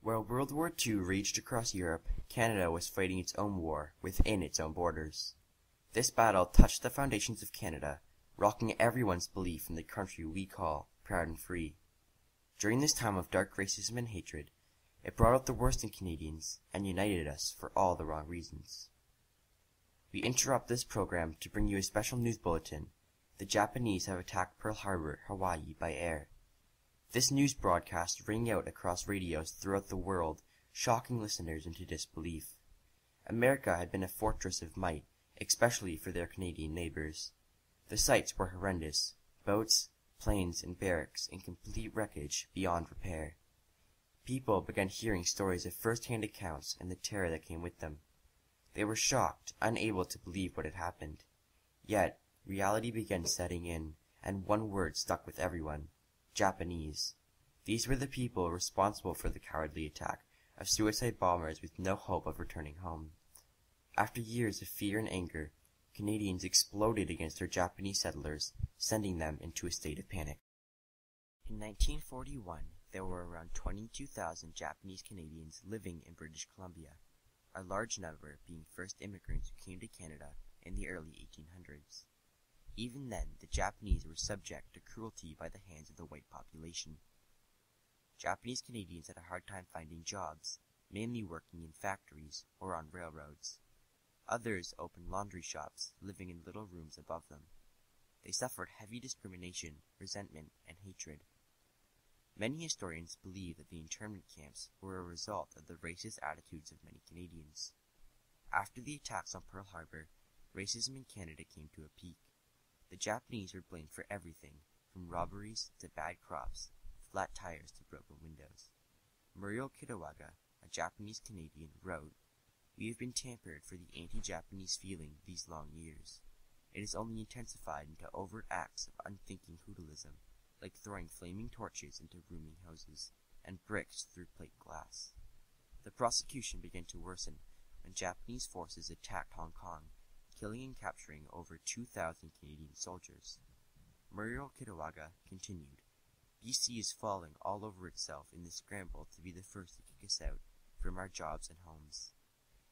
While World War II raged across Europe, Canada was fighting its own war within its own borders. This battle touched the foundations of Canada, rocking everyone's belief in the country we call proud and free. During this time of dark racism and hatred, it brought out the worst in Canadians and united us for all the wrong reasons. We interrupt this program to bring you a special news bulletin. The Japanese have attacked Pearl Harbor, Hawaii by air. This news broadcast rang out across radios throughout the world, shocking listeners into disbelief. America had been a fortress of might, especially for their Canadian neighbors. The sights were horrendous: boats, planes, and barracks in complete wreckage beyond repair. People began hearing stories of first-hand accounts and the terror that came with them. They were shocked, unable to believe what had happened. Yet, reality began setting in, and one word stuck with everyone: Japanese. These were the people responsible for the cowardly attack of suicide bombers with no hope of returning home. After years of fear and anger, Canadians exploded against their Japanese settlers, sending them into a state of panic. In 1941, there were around 22,000 Japanese Canadians living in British Columbia, a large number being first immigrants who came to Canada in the early 1800s. Even then, the Japanese were subject to cruelty by the hands of the white population. Japanese Canadians had a hard time finding jobs, mainly working in factories or on railroads. Others opened laundry shops, living in little rooms above them. They suffered heavy discrimination, resentment, and hatred. Many historians believe that the internment camps were a result of the racist attitudes of many Canadians. After the attacks on Pearl Harbor, racism in Canada came to a peak. The Japanese were blamed for everything, from robberies to bad crops, flat tires to broken windows. Muriel Kitawaga, a Japanese Canadian, wrote, "We have been tampered for the anti-Japanese feeling these long years. It is only intensified into overt acts of unthinking hooliganism, like throwing flaming torches into rooming houses and bricks through plate glass." The prosecution began to worsen when Japanese forces attacked Hong Kong, killing and capturing over 2,000 Canadian soldiers. Muriel Kitawaga continued, "BC is falling all over itself in the scramble to be the first to kick us out from our jobs and homes.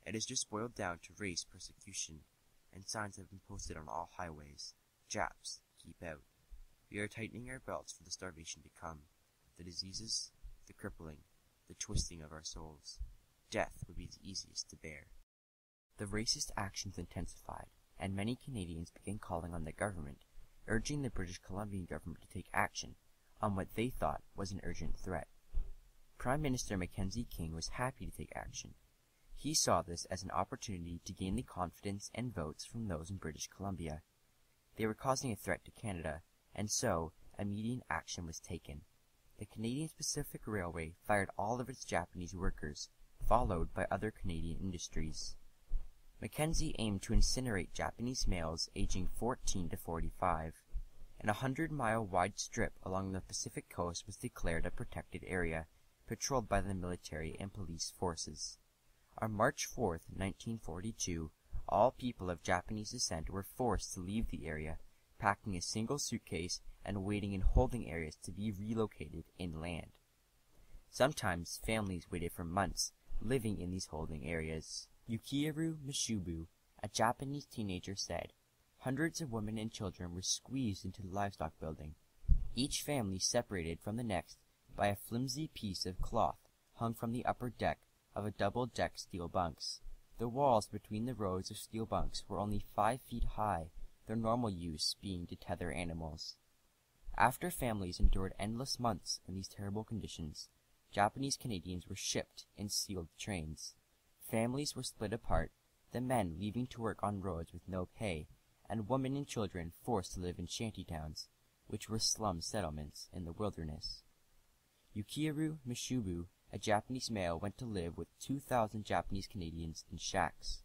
It has just boiled down to race persecution, and signs have been posted on all highways: Japs, keep out. We are tightening our belts for the starvation to come, the diseases, the crippling, the twisting of our souls. Death would be the easiest to bear." The racist actions intensified, and many Canadians began calling on the government, urging the British Columbian government to take action on what they thought was an urgent threat. Prime Minister Mackenzie King was happy to take action. He saw this as an opportunity to gain the confidence and votes from those in British Columbia. They were causing a threat to Canada, and so immediate action was taken. The Canadian Pacific Railway fired all of its Japanese workers, followed by other Canadian industries. Mackenzie aimed to incinerate Japanese males aging 14 to 45. An 100-mile-wide strip along the Pacific coast was declared a protected area, patrolled by the military and police forces. On March 4, 1942, all people of Japanese descent were forced to leave the area, packing a single suitcase and waiting in holding areas to be relocated inland. Sometimes families waited for months, living in these holding areas. Yukiharu Mishubu, a Japanese teenager, said, "Hundreds of women and children were squeezed into the livestock building, each family separated from the next by a flimsy piece of cloth hung from the upper deck of a double-deck steel bunks. The walls between the rows of steel bunks were only 5 feet high, their normal use being to tether animals." After families endured endless months in these terrible conditions, Japanese Canadians were shipped in sealed trains. Families were split apart, the men leaving to work on roads with no pay, and women and children forced to live in shantytowns, which were slum settlements in the wilderness. Yukiharu Mishubu, a Japanese male, went to live with 2,000 Japanese Canadians in shacks.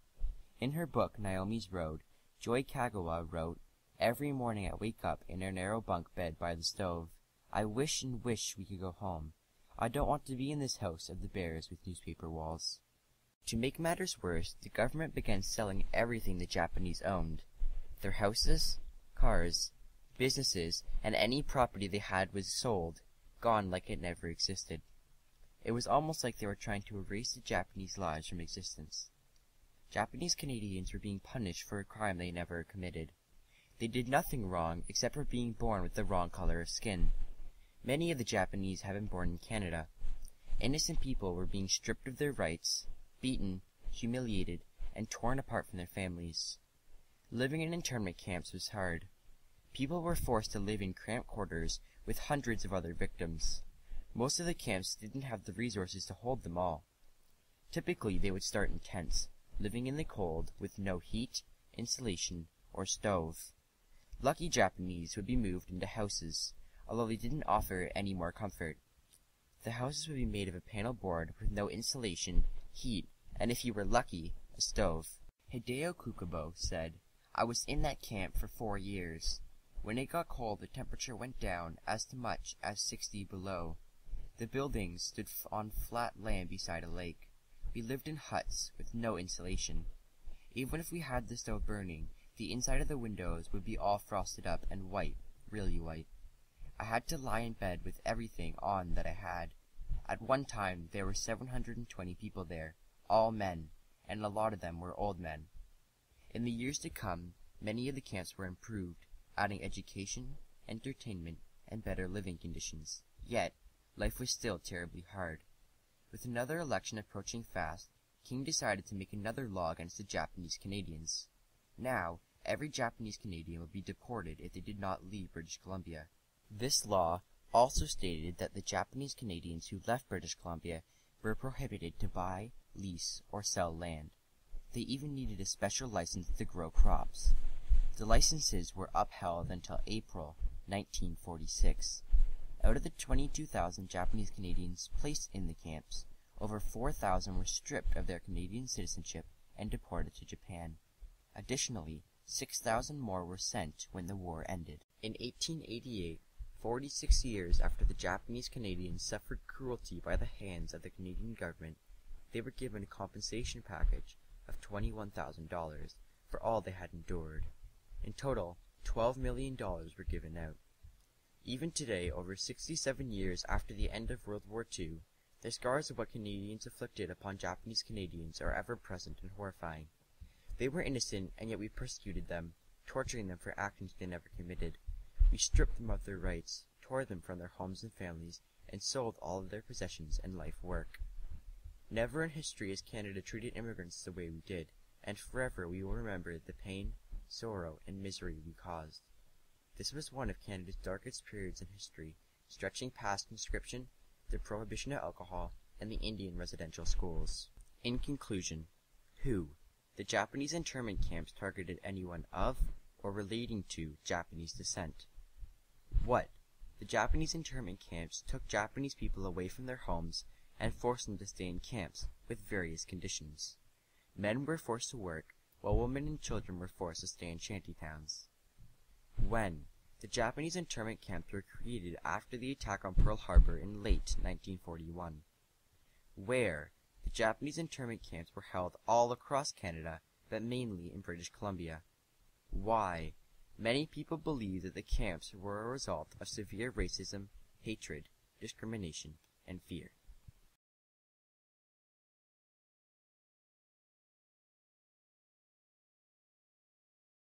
In her book Naomi's Road, Joy Kagawa wrote, "Every morning I wake up in a narrow bunk bed by the stove. I wish and wish we could go home. I don't want to be in this house of the bears with newspaper walls." To make matters worse, the government began selling everything the Japanese owned. Their houses, cars, businesses, and any property they had was sold, gone like it never existed. It was almost like they were trying to erase the Japanese lives from existence. Japanese Canadians were being punished for a crime they never committed. They did nothing wrong except for being born with the wrong color of skin. Many of the Japanese had been born in Canada. Innocent people were being stripped of their rights, beaten, humiliated, and torn apart from their families. Living in internment camps was hard. People were forced to live in cramped quarters with hundreds of other victims. Most of the camps didn't have the resources to hold them all. Typically, they would start in tents, living in the cold with no heat, insulation, or stove. Lucky Japanese would be moved into houses, although they didn't offer any more comfort. The houses would be made of a panel board with no insulation, heat, and if you were lucky, a stove. Hideo Kukubo said, "I was in that camp for 4 years. When it got cold, the temperature went down as much as 60 below. The buildings stood on flat land beside a lake. We lived in huts with no insulation. Even if we had the stove burning, the inside of the windows would be all frosted up and white, really white. I had to lie in bed with everything on that I had. At one time, there were 720 people there, all men, and a lot of them were old men." In the years to come, many of the camps were improved, adding education, entertainment, and better living conditions. Yet, life was still terribly hard. With another election approaching fast, King decided to make another law against the Japanese Canadians. Now, every Japanese Canadian would be deported if they did not leave British Columbia. This law also stated that the Japanese Canadians who left British Columbia were prohibited to buy, lease, or sell land. They even needed a special license to grow crops. The licenses were upheld until April 1946. Out of the 22,000 Japanese Canadians placed in the camps, over 4,000 were stripped of their Canadian citizenship and deported to Japan. Additionally, 6,000 more were sent when the war ended. In 1888, 46 years after the Japanese Canadians suffered cruelty by the hands of the Canadian government, they were given a compensation package of $21,000 for all they had endured. In total, $12 million were given out. Even today, over 67 years after the end of World War II, the scars of what Canadians inflicted upon Japanese Canadians are ever present and horrifying. They were innocent, and yet we persecuted them, torturing them for actions they never committed. We stripped them of their rights, tore them from their homes and families, and sold all of their possessions and life work. Never in history has Canada treated immigrants the way we did, and forever we will remember the pain, sorrow, and misery we caused. This was one of Canada's darkest periods in history, stretching past conscription, the prohibition of alcohol, and the Indian residential schools. In conclusion, who? The Japanese internment camps targeted anyone of or relating to Japanese descent. What? The Japanese internment camps took Japanese people away from their homes and forced them to stay in camps with various conditions. Men were forced to work, while women and children were forced to stay in shantytowns. When? The Japanese internment camps were created after the attack on Pearl Harbor in late 1941. Where? The Japanese internment camps were held all across Canada, but mainly in British Columbia. Why? Many people believe that the camps were a result of severe racism, hatred, discrimination, and fear.